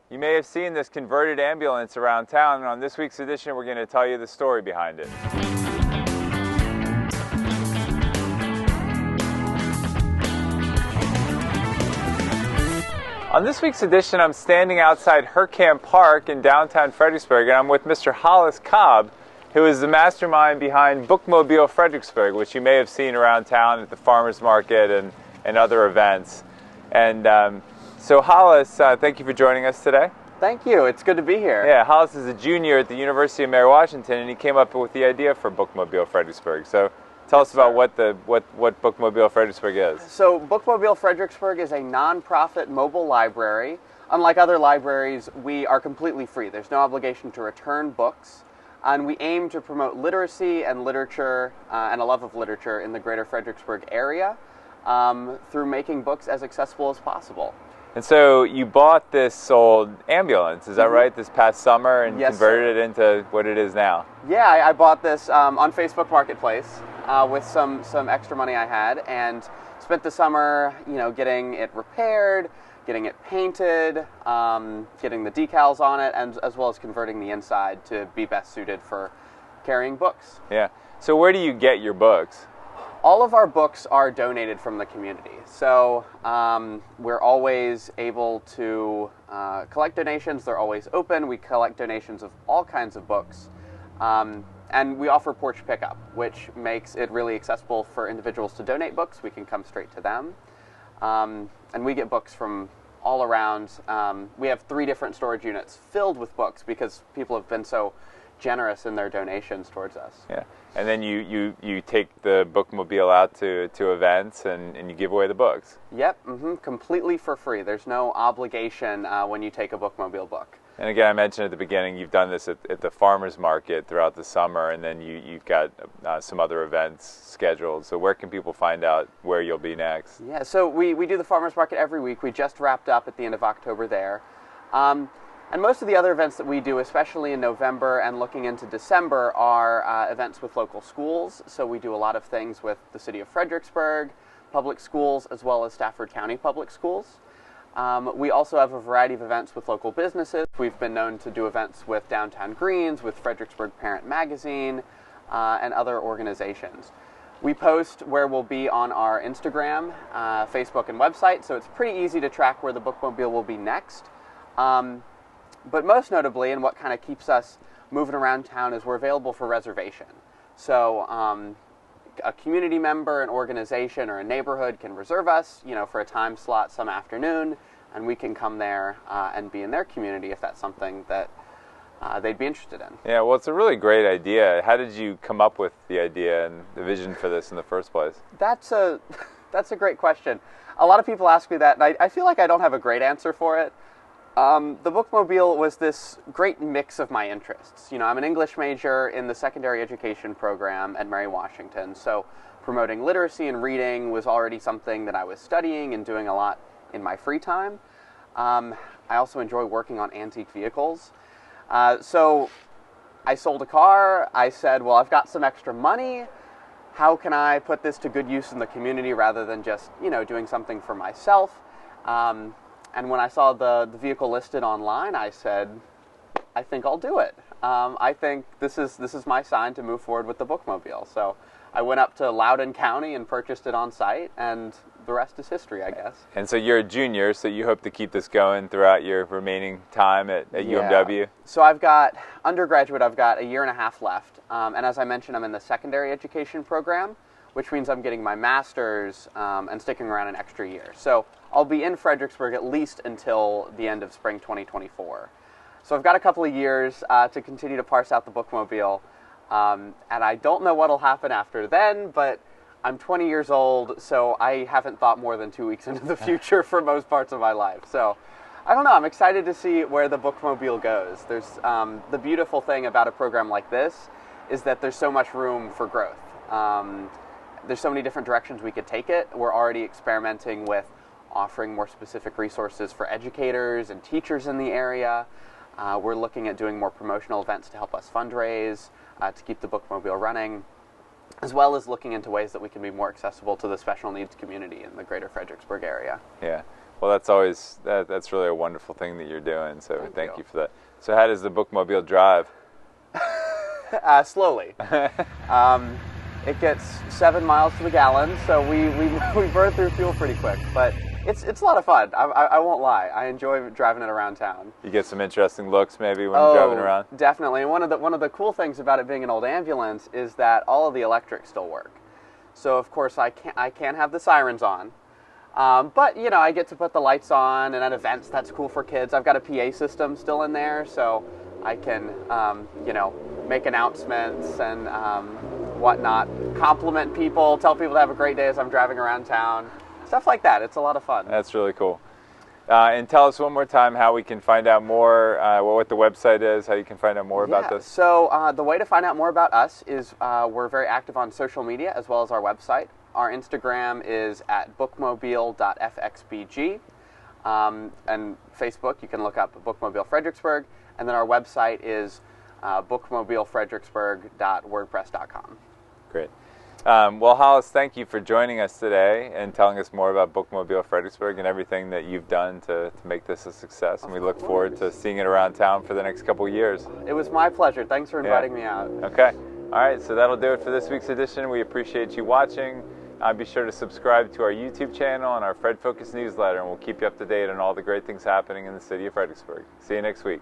You may have seen this converted ambulance around town, and on this week's edition we're going to tell you the story behind it. On this week's edition, I'm standing outside Herkamp Park in downtown Fredericksburg, and I'm with Mr. Hollis Cobb, who is the mastermind behind Bookmobile Fredericksburg, which you may have seen around town at the farmers market and other events. And so Hollis, thank you for joining us today. Thank you. It's good to be here. Yeah, Hollis is a junior at the University of Mary Washington, and he came up with the idea for Bookmobile Fredericksburg. So tell us about what Bookmobile Fredericksburg is. So Bookmobile Fredericksburg is a non-profit mobile library. Unlike other libraries, we are completely free. There's no obligation to return books, and we aim to promote literacy and literature and a love of literature in the greater Fredericksburg area through making books as accessible as possible. And so you bought this old ambulance, is that right, this past summer, and Yes, converted it into what it is now? Yeah, I bought this on Facebook Marketplace with some extra money I had, and spent the summer, getting it repaired, getting it painted, getting the decals on it, and as well as converting the inside to be best suited for carrying books. Yeah. So where do you get your books? All of our books are donated from the community, so we're always able to collect donations. They're always open. We collect donations of all kinds of books, and we offer porch pickup, which makes it really accessible for individuals to donate books. We can come straight to them, and we get books from all around. We have 3 different storage units filled with books because people have been so generous in their donations towards us. Yeah. And then you take the Bookmobile out to events and you give away the books. Yep, completely for free. There's no obligation when you take a Bookmobile book. And again, I mentioned at the beginning, you've done this at the farmers market throughout the summer, and then you've got some other events scheduled. So where can people find out where you'll be next? Yeah, so we do the farmers market every week. We just wrapped up at the end of October there. And most of the other events that we do, especially in November and looking into December, are events with local schools. So we do a lot of things with the city of Fredericksburg, public schools, as well as Stafford County public schools. We also have a variety of events with local businesses. We've been known to do events with Downtown Greens, with Fredericksburg Parent Magazine, and other organizations. We post where we'll be on our Instagram, Facebook, and website, so it's pretty easy to track where the Bookmobile will be next. But most notably, and what kind of keeps us moving around town, is we're available for reservation. So a community member, an organization, or a neighborhood can reserve us, for a time slot some afternoon, and we can come there and be in their community if that's something that they'd be interested in. Yeah, well, it's a really great idea. How did you come up with the idea and the vision for this in the first place? That's a great question. A lot of people ask me that, and I feel like I don't have a great answer for it. The Bookmobile was this great mix of my interests. I'm an English major in the secondary education program at Mary Washington, so promoting literacy and reading was already something that I was studying and doing a lot in my free time. I also enjoy working on antique vehicles. So I sold a car. I said, well, I've got some extra money. How can I put this to good use in the community rather than just, doing something for myself? And when I saw the vehicle listed online, I said, I think I'll do it. I think this is my sign to move forward with the Bookmobile. So I went up to Loudoun County and purchased it on site, and the rest is history, I guess. And so you're a junior, so you hope to keep this going throughout your remaining time at UMW? So I've got a year and a half left. And as I mentioned, I'm in the secondary education program, which means I'm getting my master's and sticking around an extra year. So I'll be in Fredericksburg at least until the end of spring 2024. So I've got a couple of years to continue to parse out the Bookmobile, and I don't know what'll happen after then, but I'm 20 years old, so I haven't thought more than 2 weeks into the future for most parts of my life. So I don't know, I'm excited to see where the Bookmobile goes. There's the beautiful thing about a program like this is that there's so much room for growth. There's so many different directions we could take it. We're already experimenting with offering more specific resources for educators and teachers in the area. We're looking at doing more promotional events to help us fundraise, to keep the Bookmobile running, as well as looking into ways that we can be more accessible to the special needs community in the greater Fredericksburg area. Yeah. Well, that's always that's really a wonderful thing that you're doing. So thank you for that. So how does the bookmobile drive? Slowly. It gets 7 miles to the gallon, so we burn through fuel pretty quick. But it's a lot of fun. I won't lie. I enjoy driving it around town. You get some interesting looks maybe when you're driving around? Definitely. And one of the cool things about it being an old ambulance is that all of the electrics still work. So of course I can't have the sirens on. But you know, I get to put the lights on, and at events that's cool for kids. I've got a PA system still in there, so I can you know, make announcements and whatnot, compliment people, tell people to have a great day as I'm driving around town. Stuff like that. It's a lot of fun. That's really cool. And tell us one more time how we can find out more, what the website is, how you can find out more about this. So the way to find out more about us is we're very active on social media as well as our website. Our Instagram is at bookmobile.fxbg. And Facebook, you can look up Bookmobile Fredericksburg. And then our website is bookmobilefredericksburg.wordpress.com. Great. Well, Hollis, thank you for joining us today and telling us more about Bookmobile Fredericksburg and everything that you've done to make this a success. And we look forward to seeing it around town for the next couple of years. It was my pleasure. Thanks for inviting me out. Okay. All right, so that'll do it for this week's edition. We appreciate you watching. Be sure to subscribe to our YouTube channel and our Fred Focus newsletter, and we'll keep you up to date on all the great things happening in the city of Fredericksburg. See you next week.